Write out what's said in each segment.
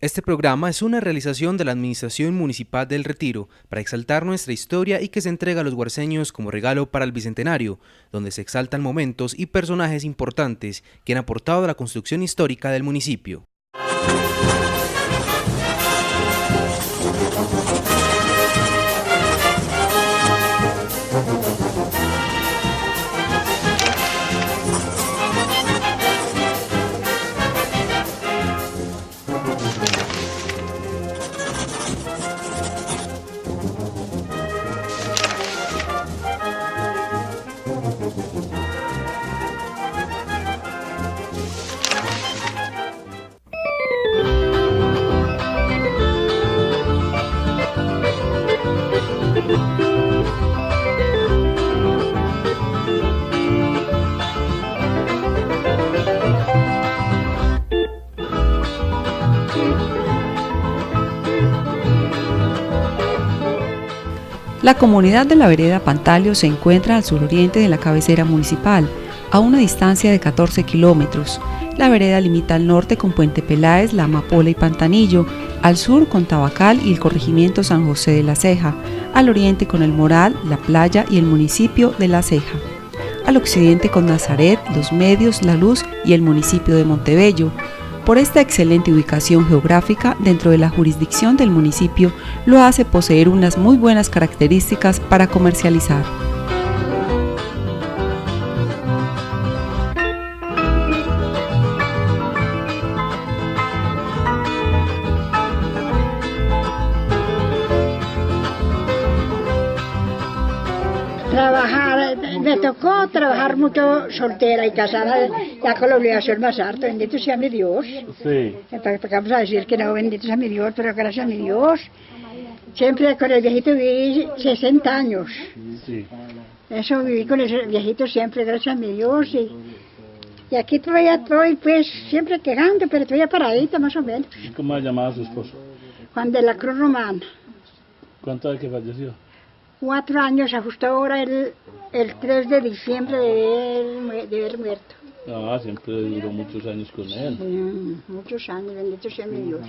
Este programa es una realización de la Administración Municipal del Retiro para exaltar nuestra historia y que se entrega a los guarceños como regalo para el Bicentenario, donde se exaltan momentos y personajes importantes que han aportado a la construcción histórica del municipio. La comunidad de la vereda Pantalio se encuentra al suroriente de la cabecera municipal, a una distancia de 14 kilómetros. La vereda limita al norte con Puente Peláez, La Amapola y Pantanillo, al sur con Tabacal y el corregimiento San José de la Ceja, al oriente con El Moral, La Playa y el municipio de La Ceja, al occidente con Nazaret, Los Medios, La Luz y el municipio de Montebello. Por esta excelente ubicación geográfica dentro de la jurisdicción del municipio, lo hace poseer unas muy buenas características para comercializar. Trabajar, me tocó trabajar mucho soltera y casada, ya con la obligación más harta, bendito sea mi Dios. Sí. Vamos a decir que no, bendito sea mi Dios, pero gracias a mi Dios. Siempre con el viejito viví 60 años. Sí. Eso viví con el viejito siempre, gracias a mi Dios. Y aquí todavía estoy, pues, siempre quejando, pero todavía paradita más o menos. ¿Y cómo ha llamado a su esposo? Juan de la Cruz Romana. ¿Cuánto de que falleció? 4 años, justo ahora el 3 de diciembre de haber muerto. Ah, siempre duró muchos años con él. Muchos años, bendito sea mi Dios.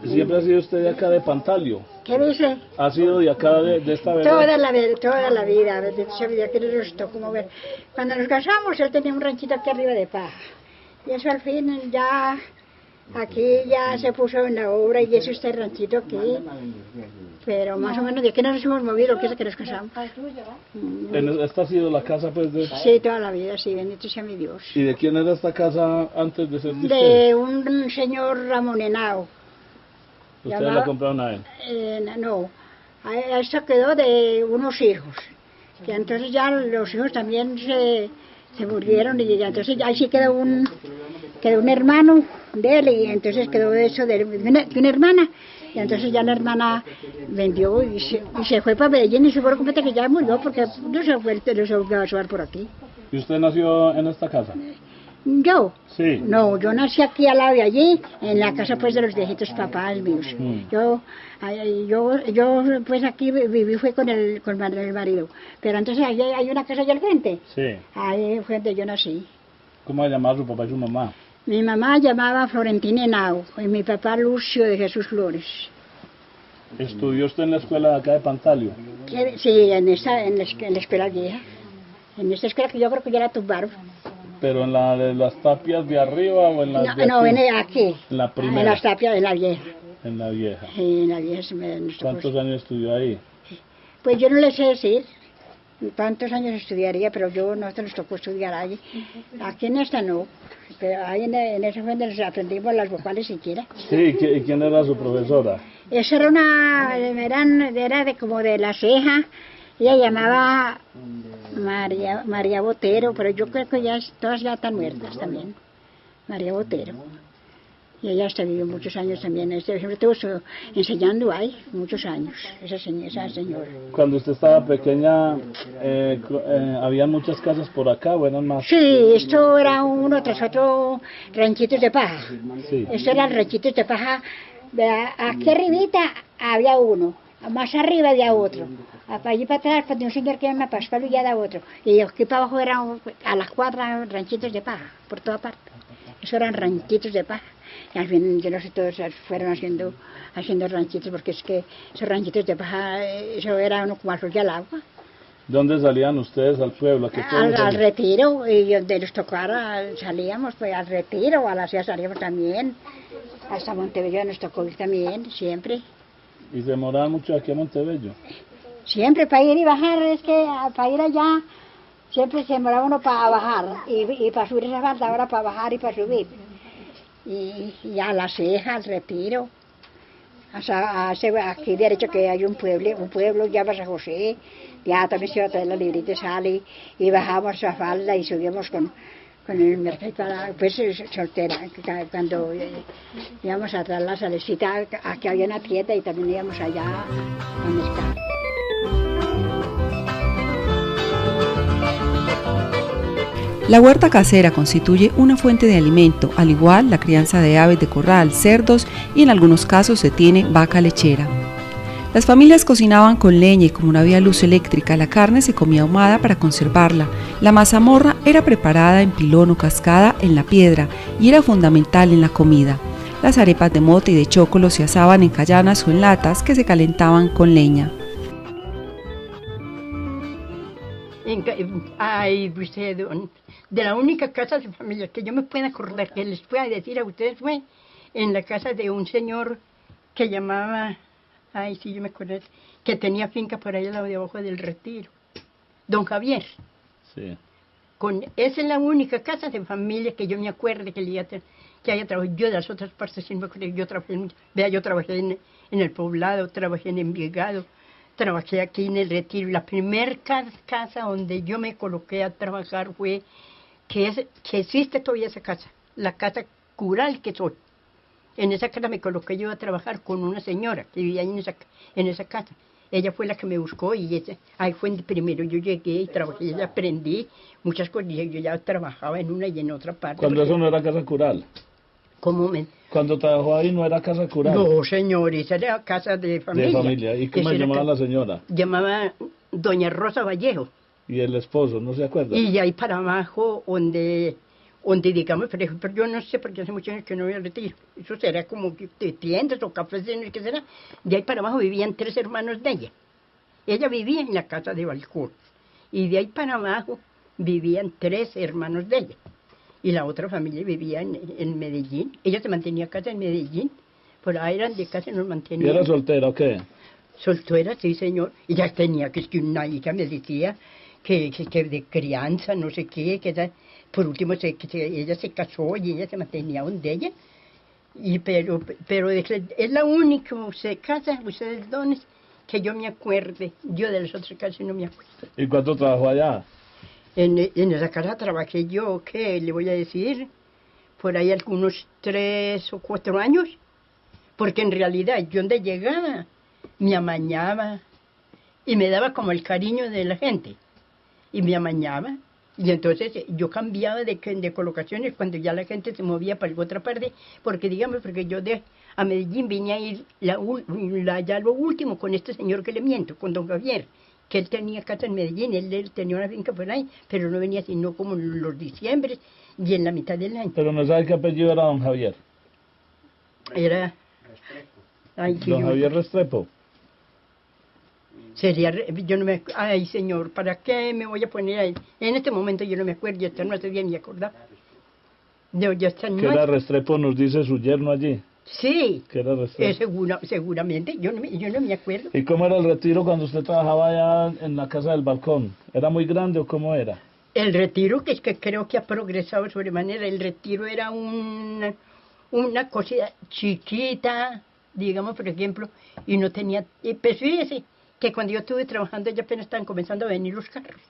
¿Siempre ha sido usted de acá de Pantalio? ¿Qué dice? ¿Ha sido de acá de esta vereda? Toda la vida, bendito sea mi Dios, que nos tocó mover. Cuando nos casamos, él tenía un ranchito aquí arriba de paja. Y eso al fin ya, aquí ya se puso en la obra y eso este ranchito aquí. Pero más o menos de que nos hemos movido, que es que nos casamos. ¿Esta ha sido la casa pues de...? Sí, toda la vida, sí, bendito sea mi Dios. ¿Y de quién era esta casa antes de ser de usted? De un señor Ramón Henao. ¿Ustedes la compraron a él? No, esto quedó de unos hijos, que entonces ya los hijos también se murieron y entonces ahí sí quedó un hermano de él y entonces quedó eso de una hermana. Y entonces ya la hermana vendió y se fue para Medellín y se fue cuenta que ya murió porque no se fue a llevar por aquí. ¿Y usted nació en esta casa? ¿Yo? Sí. No, yo nací aquí al lado de allí, en la casa pues de los viejitos papás míos. Yo pues aquí viví fue con el marido. Pero entonces ahí hay una casa allá al frente. Sí. Ahí fue donde yo nací. ¿Cómo se llamaba su papá y su mamá? Mi mamá llamaba Florentina Henao y mi papá Lucio de Jesús Flores. ¿Estudió usted en la escuela de acá de Pantalio? Sí, en la escuela vieja. En esta escuela que yo creo que ya la tumbaron. ¿Pero en la de las tapias de arriba o en la de No, aquí. En la primera. En las tapias, en la vieja. En la vieja. Sí, en la vieja. ¿Cuántos años estudió ahí? Pues yo no le sé decir cuántos años estudiaría, pero nosotros nos tocó estudiar allí. Aquí en esta no, pero ahí en esa fue donde nos aprendimos las vocales siquiera. Sí, ¿y quién era su profesora? Esa era como de La Ceja. Ella llamaba María Botero, pero yo creo que todas ya están muertas también. María Botero. Y ella hasta vivió muchos años también. Siempre estuvo enseñando ahí, muchos años, esa señora. Cuando usted estaba pequeña, ¿había muchas casas por acá o eran más? Sí, esto era uno tras otro ranchitos de paja. Sí. Esto eran ranchitos de paja. Aquí arribita había uno, más arriba había otro. Para allí para atrás, pues de un señor que llama Pascual y ya da otro. Y aquí para abajo eran a las cuadras ranchitos de paja, por toda parte. Eso eran ranchitos de paja. Y al fin, yo no sé, todos fueron haciendo ranchitos, porque es que esos ranchitos de paja, eso era uno como al sol y al agua. ¿Dónde salían ustedes al pueblo? ¿A qué pueblo Al salían? retiro, y donde nos tocara salíamos, pues al retiro, a la ciudad salíamos también. Hasta Montebello nos tocó ir también, siempre. ¿Y se demoraban mucho aquí a Montebello? Siempre para ir y bajar, es que para ir allá, siempre se demoraba uno para bajar, y para subir esa falta, ahora para bajar y para subir. Y a la Ceja, al retiro. Aquí derecho que hay un pueblo llama San José, ya también se iba a traer la librita de sal y bajamos a falda y subíamos con el mercado para, pues soltera, cuando íbamos a traer la salecita, aquí había una tienda y también íbamos allá al mercado. La huerta casera constituye una fuente de alimento, al igual la crianza de aves de corral, cerdos y en algunos casos se tiene vaca lechera. Las familias cocinaban con leña y como no había luz eléctrica, la carne se comía ahumada para conservarla. La mazamorra era preparada en pilón o cascada en la piedra y era fundamental en la comida. Las arepas de mote y de chocolo se asaban en callanas o en latas que se calentaban con leña. Ay, usted, de la única casa de familia que yo me pueda acordar, que les pueda decir a ustedes, fue en la casa de un señor que llamaba, ay, sí, yo me acuerdo, que tenía finca por ahí al lado de abajo del Retiro, don Javier. Sí. Esa es la única casa de familia que yo me acuerdo que haya trabajado. Yo de las otras partes sí me acuerdo, yo trabajé en el Poblado, trabajé en Envigado, trabajé aquí en el Retiro. La primera casa donde yo me coloqué a trabajar fue, que existe todavía esa casa, la casa cural que soy. En esa casa me coloqué yo a trabajar con una señora que vivía ahí en esa casa. Ella fue la que me buscó y ahí fue primero yo llegué y trabajé y aprendí muchas cosas. Yo ya trabajaba en una y en otra parte. Cuando eso no era casa cural. Cuando trabajó ahí no era casa cural. No, señor, esa era casa de familia. De familia. ¿Y cómo llamaba la señora? Llamaba doña Rosa Vallejo. ¿Y el esposo, no se acuerda? Y ahí para abajo, donde digamos, por ejemplo, yo no sé porque hace muchos años que no voy al Retiro. Eso será como de tiendas o cafés, ¿qué será? De ahí para abajo vivían 3 hermanos de ella. Ella vivía en la casa de balcón. Y de ahí para abajo vivían 3 hermanos de ella. Y la otra familia vivía en Medellín. Ella se mantenía casa en Medellín. Por ahí eran de casa y nos mantenían. ¿Y era soltera o qué? Soltera, sí, señor. Y ya tenía que una hija me decía que de crianza, no sé qué, por último ella se casó y ella se mantenía donde ella. Pero es la única casa, ustedes dones, que yo me acuerde. Yo de las otras casas no me acuerdo. ¿Y cuánto trabajó allá? En esa casa trabajé yo, ¿qué le voy a decir? Por ahí algunos 3 o 4 años. Porque en realidad yo donde llegaba me amañaba y me daba como el cariño de la gente. Y me amañaba. Y entonces yo cambiaba de colocaciones cuando ya la gente se movía para otra parte. Porque yo a Medellín vine a ir ya lo último con este señor que le miento, con don Javier. Que él tenía casa en Medellín, él tenía una finca por ahí, pero no venía sino como en los diciembres y en la mitad del año. Pero no sabe qué apellido era don Javier. Era... Ay, sí, Don Javier Restrepo. Yo no me... Ay, señor, ¿para qué me voy a poner ahí? En este momento yo no me acuerdo, ya no estoy bien ni acordar. ¿Qué era Restrepo? Nos dice su yerno allí. Sí, ¿Qué era Restrepo? seguramente, yo no me acuerdo. ¿Y cómo era el Retiro cuando usted trabajaba allá en la casa del balcón? ¿Era muy grande o cómo era? El Retiro, que es que creo que ha progresado sobremanera, el Retiro era una cosa chiquita, digamos, por ejemplo, y no tenía... Pues fíjese que cuando yo estuve trabajando ya apenas estaban comenzando a venir los carros.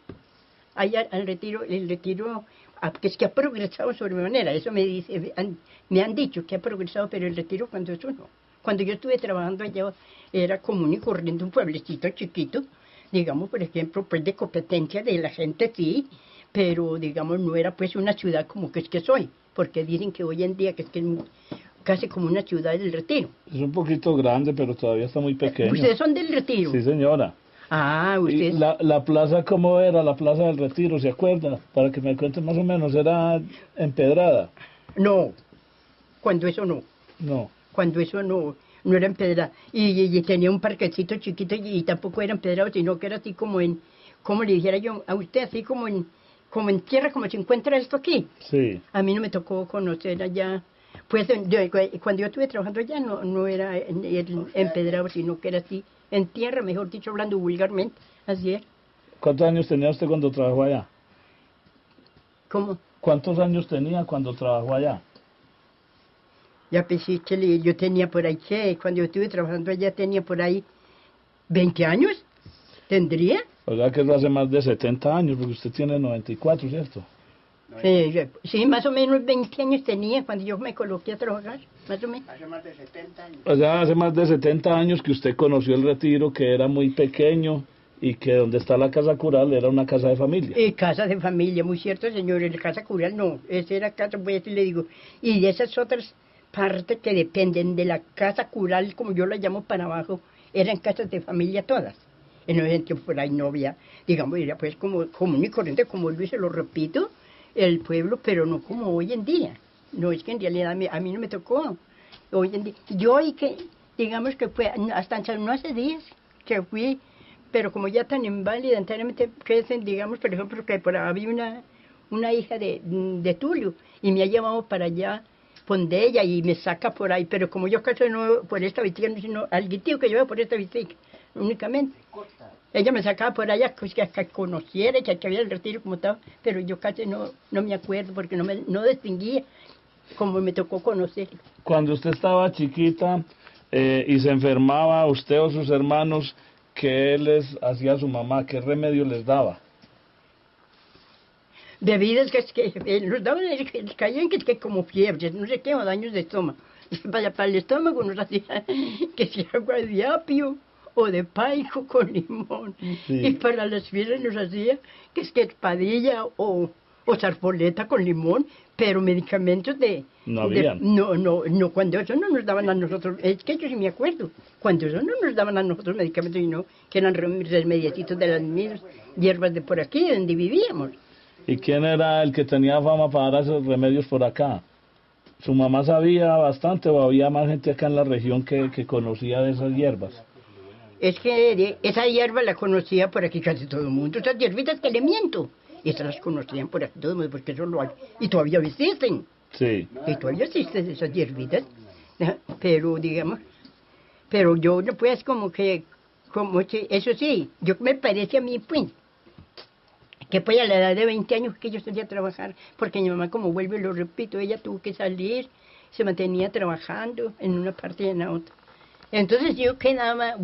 Allá el Retiro, que es que ha progresado sobremanera, eso me han dicho que ha progresado, pero el Retiro cuando eso no. Cuando yo estuve trabajando allá era común y corriente, un pueblecito chiquito, digamos, por ejemplo, pues de competencia de la gente sí, pero digamos no era pues una ciudad como que es que soy, porque dicen que hoy en día que es casi como una ciudad del Retiro. Es un poquito grande, pero todavía está muy pequeño. ¿Ustedes son del Retiro? Sí, señora. Ah, ustedes... ¿Y la plaza cómo era, la plaza del Retiro, se acuerda? Para que me cuente más o menos, ¿era empedrada? no, cuando eso no. No. Cuando eso no era empedrado. Y tenía un parquecito chiquito y tampoco era empedrado, sino que era así como en, como le dijera yo a usted, así como en tierra, como se encuentra esto aquí. Sí. A mí no me tocó conocer allá. Pues cuando yo estuve trabajando allá no era empedrado, sino que era así, en tierra, mejor dicho, hablando vulgarmente. Así era. ¿Cuántos años tenía usted cuando trabajó allá? ¿Cómo? ¿Cuántos años tenía cuando trabajó allá? Ya pensé que yo tenía por ahí, que cuando yo estuve trabajando allá tenía por ahí 20 años. ¿Tendría? O sea que eso hace más de 70 años, porque usted tiene 94, ¿cierto? Sí, más o menos 20 años tenía cuando yo me coloqué a trabajar, más o menos. O sea, hace más de 70 años que usted conoció el Retiro, que era muy pequeño y que donde está la casa cural era una casa de familia. Casa de familia, muy cierto, señor. La casa cural no, esa era casa, pues le digo. Y de esas otras partes que dependen de la casa cural, como yo la llamo para abajo, eran casas de familia todas. En ese tiempo por ahí no había, digamos, era pues como común y corriente, como Luis, se lo repito, el pueblo, pero no como hoy en día. No, es que en realidad a mí no me tocó. Hoy en día, yo y que, digamos que fue, hasta no hace días que fui, pero como ya tan inválida, enteramente crecen, digamos, por ejemplo, que por ahí había una hija de Tulio, y me ha llevado para allá, donde ella, y me saca por ahí, pero como yo casi no por esta visita, sino al guitío que yo veo por esta visita, únicamente. Ella me sacaba por allá, pues, que conociera, que había el Retiro como estaba, pero yo casi no me acuerdo, porque no distinguía como me tocó conocer. Cuando usted estaba chiquita y se enfermaba, usted o sus hermanos, ¿qué les hacía a su mamá? ¿Qué remedio les daba? Bebidas que nos daban, caían que como fiebres, no sé qué, o daños de estómago. Para el estómago nos hacía que si agua de apio o de paico con limón. Sí. Y para las fiebres nos hacía que espadilla o zarpoleta con limón, pero medicamentos No habían. No, cuando eso no nos daban a nosotros, es que yo sí me acuerdo, cuando eso no nos daban a nosotros medicamentos, sino que eran remediecitos de las mismas hierbas de por aquí, donde vivíamos. ¿Y quién era el que tenía fama para dar esos remedios por acá? ¿Su mamá sabía bastante o había más gente acá en la región que conocía de esas hierbas? Es que esa hierba la conocía por aquí casi todo el mundo, esas hierbitas que le miento, esas las conocían por aquí todo el mundo, porque eso lo hay, y todavía existen. Sí. Y todavía existen esas hierbitas, pero digamos, pero yo no pues como que eso sí, yo me parece a mí pues, que pues a la edad de 20 años que yo salí a trabajar, porque mi mamá, como vuelvo y lo repito, ella tuvo que salir, se mantenía trabajando en una parte y en la otra. Entonces yo quedaba,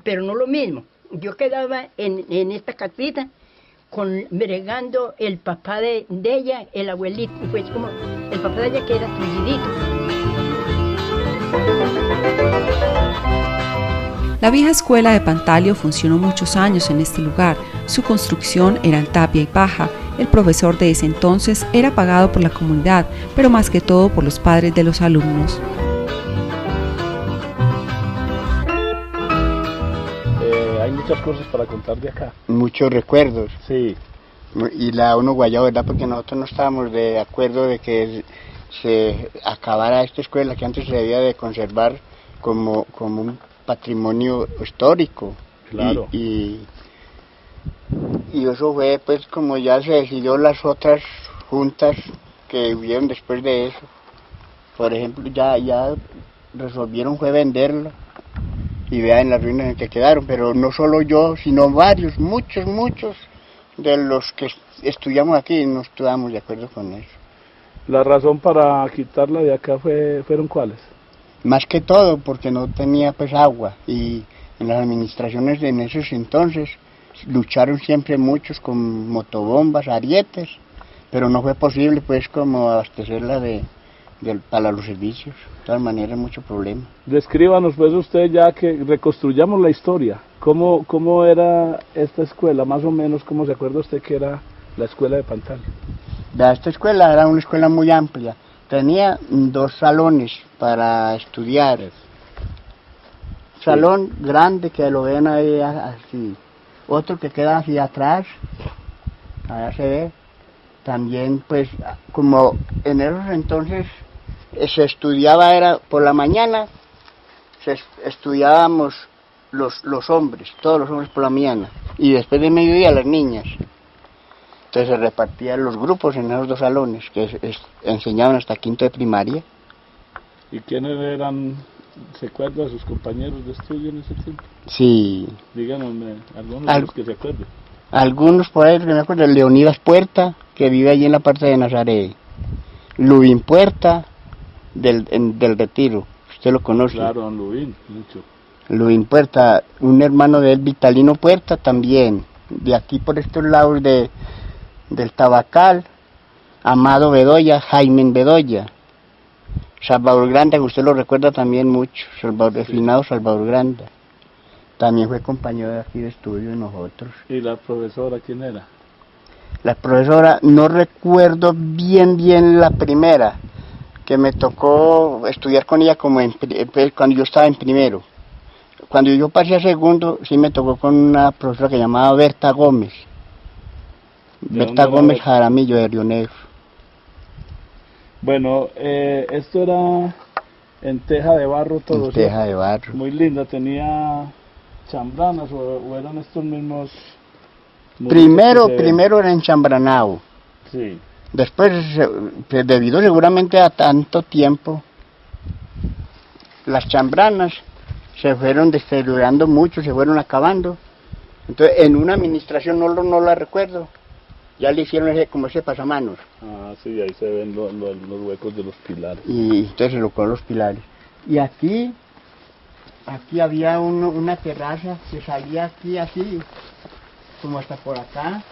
pero no lo mismo, yo quedaba en esta casita, bregando el papá de ella, el abuelito, pues como el papá de ella que era trillidito. La vieja escuela de Pantalio funcionó muchos años en este lugar. Su construcción era en tapia y paja. El profesor de ese entonces era pagado por la comunidad, pero más que todo por los padres de los alumnos. Hay muchas cosas para contar de acá. Muchos recuerdos. Sí. Y la uno guayado, ¿verdad? Porque nosotros no estábamos de acuerdo de que se acabara esta escuela, que antes se debía de conservar como un patrimonio histórico. Claro. Y eso fue, pues, como ya se decidió las otras juntas que hubieron después de eso. Por ejemplo, ya resolvieron fue venderlo. Y vean en las ruinas en que quedaron, pero no solo yo, sino varios, muchos de los que estudiamos aquí no estuvimos de acuerdo con eso. ¿La razón para quitarla de acá fueron cuáles? Más que todo porque no tenía pues agua, y en las administraciones en esos entonces lucharon siempre muchos con motobombas, arietes, pero no fue posible pues como abastecerla para los servicios. De todas maneras, mucho problema. Descríbanos pues usted, ya que reconstruyamos la historia, ¿cómo era esta escuela? Más o menos, ¿cómo se acuerda usted que era la escuela de Pantalio? Esta escuela era una escuela muy amplia, tenía 2 salones para estudiar. Salón grande que lo ven ahí así, otro que queda hacia atrás, allá se ve, También pues como en esos entonces se estudiaba, era por la mañana, estudiábamos los hombres, todos los hombres por la mañana, y después de mediodía las niñas. Entonces se repartían los grupos en esos dos salones que enseñaban hasta quinto de primaria. ¿Y quiénes eran, se acuerda, de sus compañeros de estudio en ese tiempo? Sí. Díganos algunos de los que se acuerden. Algunos por ahí que me acuerdo, Leonidas Puerta, que vive allí en la parte de Nazaret. Lubín Puerta, del Retiro, usted lo conoce. Claro, don Lubín, mucho. Lubín Puerta, un hermano de él, Vitalino Puerta también, de aquí por estos lados del Tabacal, Amado Bedoya, Jaime Bedoya, Salvador Granda, que usted lo recuerda también mucho, refinado Salvador Granda, también fue compañero de aquí de estudio de nosotros. ¿Y la profesora quién era? La profesora, no recuerdo bien la primera, que me tocó estudiar con ella como cuando yo estaba en primero. Cuando yo pasé a segundo, sí me tocó con una profesora que llamaba Berta Gómez. Berta Gómez Jaramillo, de Río Negro. Bueno, esto era en teja de barro todo. En teja de barro. Muy linda, tenía chambranas o eran estos mismos... Primero era enchambranado. Sí. Después, debido seguramente a tanto tiempo, las chambranas se fueron deteriorando mucho, se fueron acabando. Entonces, en una administración no la recuerdo, ya le hicieron como ese pasamanos. Ah, sí, ahí se ven los huecos de los pilares. Y entonces se lo colocó los pilares. Y aquí había una terraza que salía aquí así, como hasta por acá.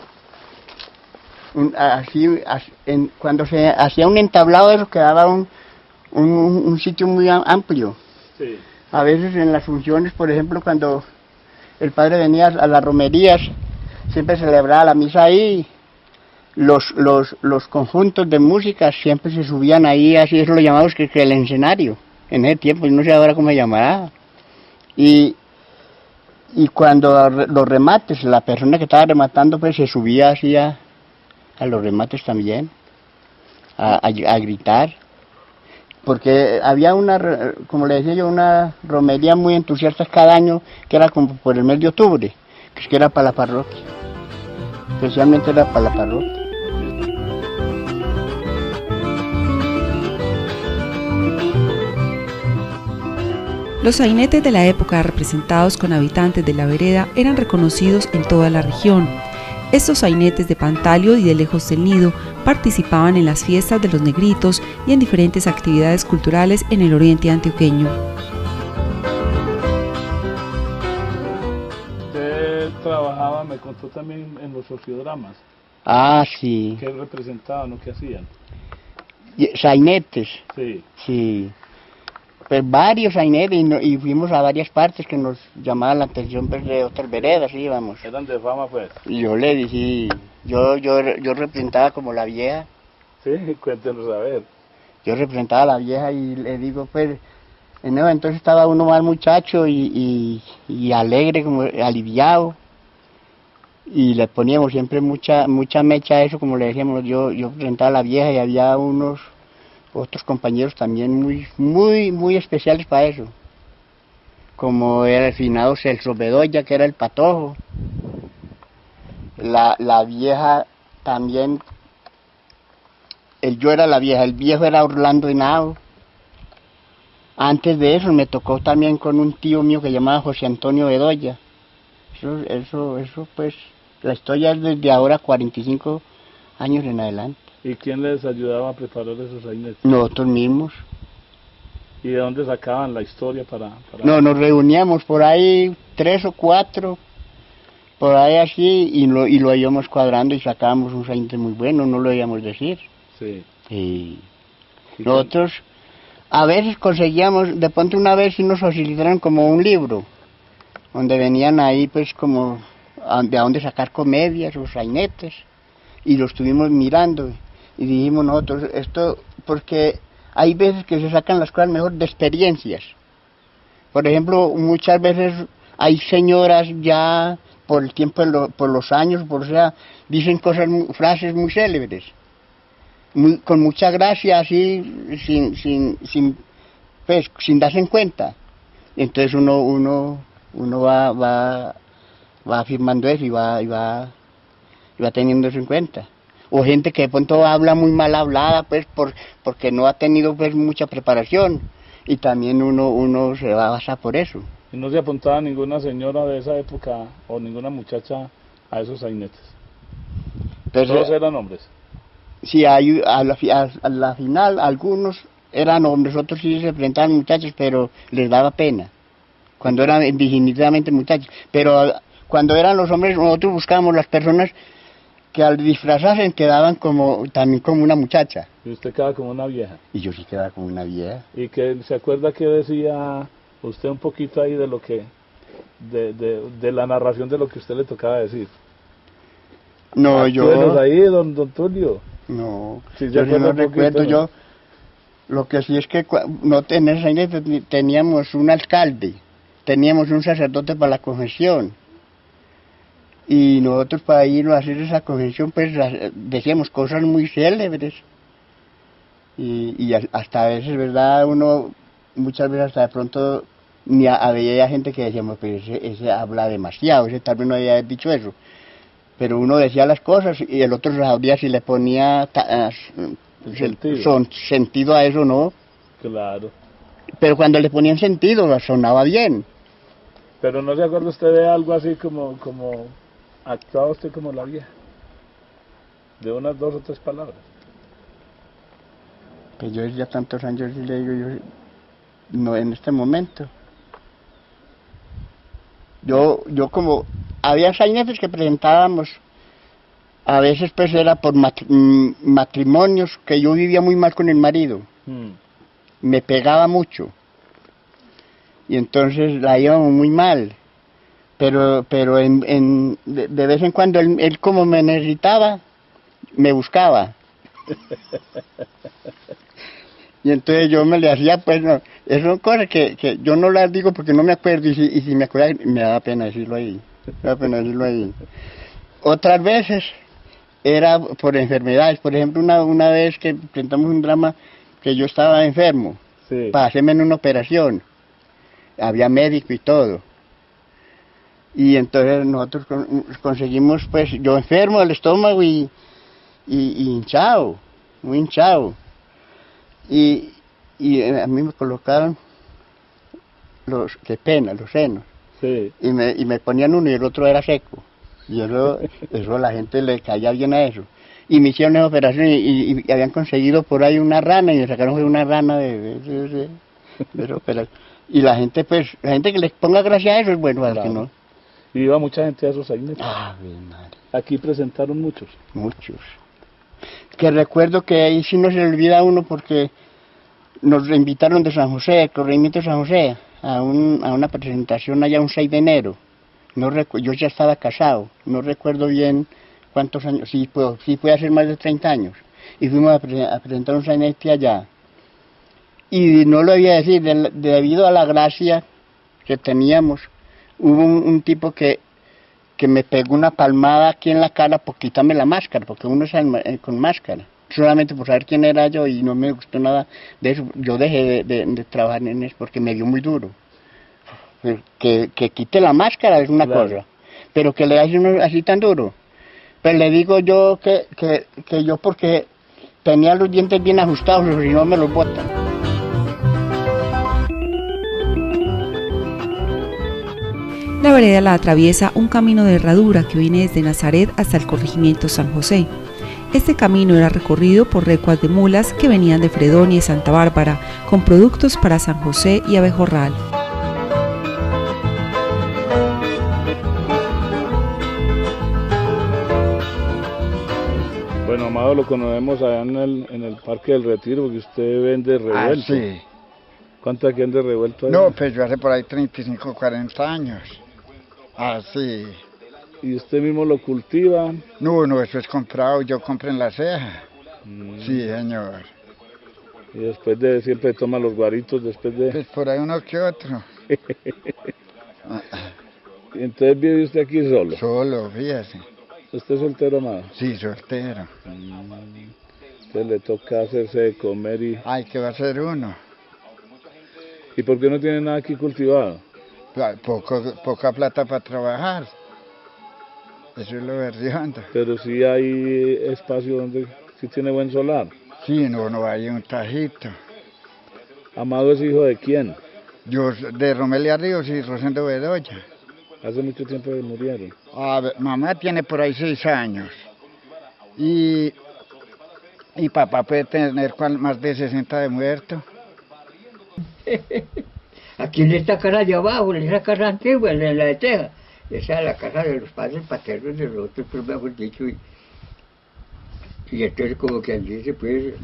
Cuando se hacía un entablado, eso quedaba un sitio muy amplio. Sí. A veces en las funciones, por ejemplo, cuando el padre venía a las romerías, siempre celebraba la misa ahí. Los conjuntos de música siempre se subían ahí, así eso lo llamamos que el escenario. En ese tiempo, no sé ahora cómo se llamará. Y cuando los remates, la persona que estaba rematando, pues se subía así a los remates también, a gritar. Porque había como le decía yo, una romería muy entusiasta cada año, que era como por el mes de octubre, que era para la parroquia. Especialmente era para la parroquia. Los sainetes de la época, representados con habitantes de la vereda, eran reconocidos en toda la región. Estos sainetes de Pantalio y de Lejos del Nido participaban en las fiestas de los negritos y en diferentes actividades culturales en el oriente antioqueño. Usted trabajaba, me contó también en los sociodramas. Ah, sí. ¿Qué representaban o qué hacían? Sainetes. Sí. Sí. Pues varios sainetes y fuimos a varias partes que nos llamaban la atención, pues, de otras veredas íbamos. ¿Eran de fama, pues? Y yo le dije, yo representaba como la vieja. Sí, cuéntenos a ver. Yo representaba a la vieja y le digo, pues, entonces estaba uno más muchacho y alegre, como aliviado. Y le poníamos siempre mucha mecha a eso, como le decíamos, yo representaba a la vieja y había otros compañeros también muy especiales para eso, como era el finado Celso Bedoya, que era el patojo, la vieja también, yo era la vieja, el viejo era Orlando Henao. Antes de eso me tocó también con un tío mío que llamaba José Antonio Bedoya. Eso pues, la historia es desde ahora 45 años en adelante. ¿Y quién les ayudaba a preparar esos sainetes? Nosotros mismos. ¿Y de dónde sacaban la historia para...? No, nos reuníamos por ahí 3 o 4, por ahí así, y lo íbamos cuadrando y sacábamos un sainete muy bueno, no lo íbamos a decir. Sí. Y nosotros a veces conseguíamos, de pronto una vez sí nos facilitaron como un libro, donde venían ahí pues como de dónde sacar comedias o sainetes, y lo estuvimos mirando. Y dijimos nosotros, esto, porque hay veces que se sacan las cosas mejor de experiencias. Por ejemplo, muchas veces hay señoras ya por el tiempo, por los años, dicen frases muy célebres. con mucha gracia, así, sin darse en cuenta. Entonces uno va afirmando eso y va teniendo eso en cuenta. O gente que de pronto habla muy mal hablada, pues porque no ha tenido pues mucha preparación, y también uno se va a basar por eso. ¿Y no se apuntaba ninguna señora de esa época o ninguna muchacha a esos sainetes? Entonces, ¿Todos eran hombres? sí, a la final algunos eran hombres, otros sí se presentaban muchachos, pero les daba pena, cuando eran definitivamente muchachos. Pero cuando eran los hombres, nosotros buscábamos las personas que al disfrazarse quedaban también como una muchacha. Y usted quedaba como una vieja. Y yo sí quedaba como una vieja. ¿Y que se acuerda que decía usted un poquito ahí de lo que, de la narración de lo que usted le tocaba decir? No, Ayúdenos ahí, don Tulio. No, Sí, yo sí no recuerdo. ¿no? Yo, lo que sí es que no en esa iglesia teníamos un alcalde, teníamos un sacerdote para la confesión, y nosotros para ir a hacer esa confesión pues decíamos cosas muy célebres, y hasta a veces, verdad, muchas veces hasta de pronto había gente que decíamos, pero ese habla demasiado, ese tal vez no había dicho eso. Pero uno decía las cosas y el otro sabía si le ponía sentido a eso, ¿no? Claro. Pero cuando le ponían sentido, sonaba bien. Pero no se acuerda usted de algo así como actuaba usted como la vieja, de unas 2 o 3 palabras. Pues yo ya tantos años y le digo, yo no en este momento. Yo como había sainetes que presentábamos, a veces pues era por matrimonios, que yo vivía muy mal con el marido, me pegaba mucho, y entonces la íbamos muy mal, pero de vez en cuando él como me necesitaba, me buscaba. Y entonces yo me le hacía, pues, no, esas son cosas que yo no las digo porque no me acuerdo, y si me acuerdo, me da pena decirlo ahí. Otras veces era por enfermedades. Por ejemplo, una vez que presentamos un drama que yo estaba enfermo, sí, para hacerme una operación. Había médico y todo. Y entonces nosotros conseguimos, pues, yo enfermo del estómago y hinchado, muy hinchado. Y a mí me colocaron los senos. sí. Y me ponían uno y el otro era seco. Y eso a la gente le caía bien a eso. Y me hicieron esa operación y habían conseguido por ahí una rana y me sacaron una rana de esa operación. Y la gente, pues, la gente que les ponga gracia a eso es bueno, claro. Que no. Y iba mucha gente a esos sainetes. Ah, bien, madre. Aquí presentaron muchos. Muchos. Que recuerdo que ahí sí no se le olvida a uno porque nos invitaron de San José, el corregimiento de San José, a una presentación allá un 6 de enero. No yo ya estaba casado, no recuerdo bien cuántos años, sí puede ser más de 30 años. Y fuimos a presentar un sainete allá. Y no lo voy a decir, debido a la gracia que teníamos, hubo un tipo que me pegó una palmada aquí en la cara por quitarme la máscara, porque uno es con máscara. Solamente por saber quién era yo y no me gustó nada de eso, yo dejé de trabajar en eso porque me dio muy duro. Que quite la máscara es una cosa, pero que le hace uno así tan duro. Pero le digo yo que yo porque tenía los dientes bien ajustados, si no me los botan. La vereda la atraviesa un camino de herradura que viene desde Nazaret hasta el corregimiento San José. Este camino era recorrido por recuas de mulas que venían de Fredonia y Santa Bárbara con productos para San José y Abejorral. Bueno, Amado, lo conocemos allá en el Parque del Retiro, porque usted vende revuelto. Ah, sí. ¿Cuánto aquí ande revuelto? No, pues yo hace por ahí 35, 40 años. Ah, sí. ¿Y usted mismo lo cultiva? No, eso es comprado, yo compré en la ceja. Sí, señor. Y después siempre toma los guaritos, después de... Pues por ahí uno que otro. ¿Y entonces vive usted aquí solo? Solo, fíjese. ¿Usted es soltero, Amado? Sí, soltero. Se le toca hacerse de comer y... Ay, ¿qué va a hacer uno? ¿Y por qué no tiene nada aquí cultivado? Poca plata para trabajar. Eso es lo berriondo. Pero sí hay espacio donde sí tiene buen solar. Sí, no hay un tajito. ¿Amado es hijo de quién? Yo de Romelia Ríos y Rosendo Bedoya. Hace mucho tiempo que murieron. Mamá tiene por ahí 6 años. Y papá puede tener más de 60 de muerto. Aquí en esta casa de abajo, en esa casa antigua, en la de teja, esa es la casa de los padres paternos de los otros, pues mejor dicho, y entonces como quien dice, pues,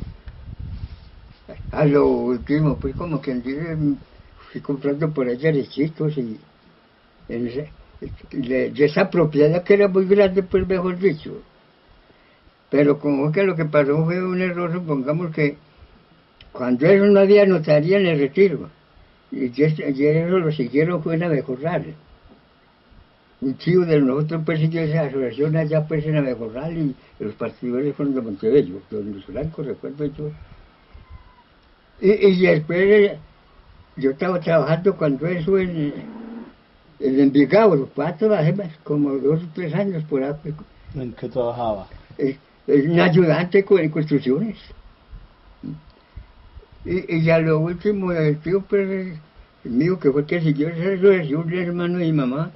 a lo último, pues como quien dice, fui comprando por ahí derechitos y de esa propiedad que era muy grande, pues mejor dicho. Pero como que lo que pasó fue un error, supongamos que cuando eso no había notaría en el retiro, y eso lo siguieron fue en Abejorral. Un tío de nosotros pues siguió esa asociación allá pues en Abejorral y los partidarios fueron de Montebello, don Luis Blanco, recuerdo yo. Y después yo estaba trabajando cuando eso en Envigado, trabajé más, como 2 o 3 años por ahí. ¿En qué trabajaba? Un ayudante en construcciones. Y ya lo último, el tío pues, el mío que fue que siguió esa asociación, un hermano de mi mamá,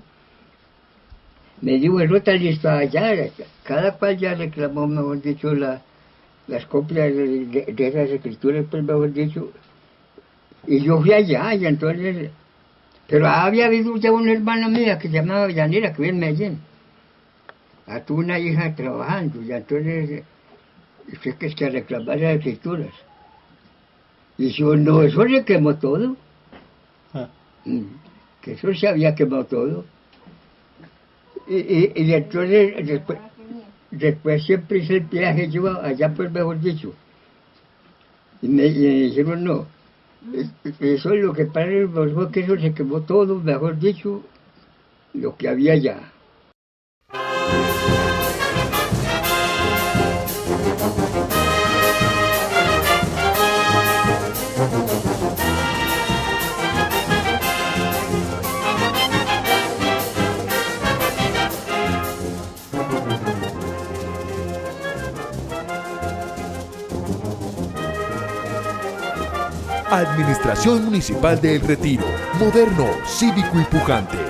me dijo, eso está listo allá, cada cual ya reclamó, mejor dicho, las copias de esas escrituras, pues mejor dicho, y yo fui allá, y entonces, pero había habido ya una hermana mía que se llamaba Yanira, que vive en Medellín, tuvo una hija trabajando, y entonces, sé que es que reclamar las escrituras. Y yo, no, eso se quemó todo. Que eso se había quemado todo. Y entonces, después siempre hice el viaje yo allá, pues mejor dicho. Y me dijeron, no, eso es lo que pasa, fue que eso se quemó todo, mejor dicho, lo que había allá. Administración Municipal de El Retiro, moderno, cívico y pujante.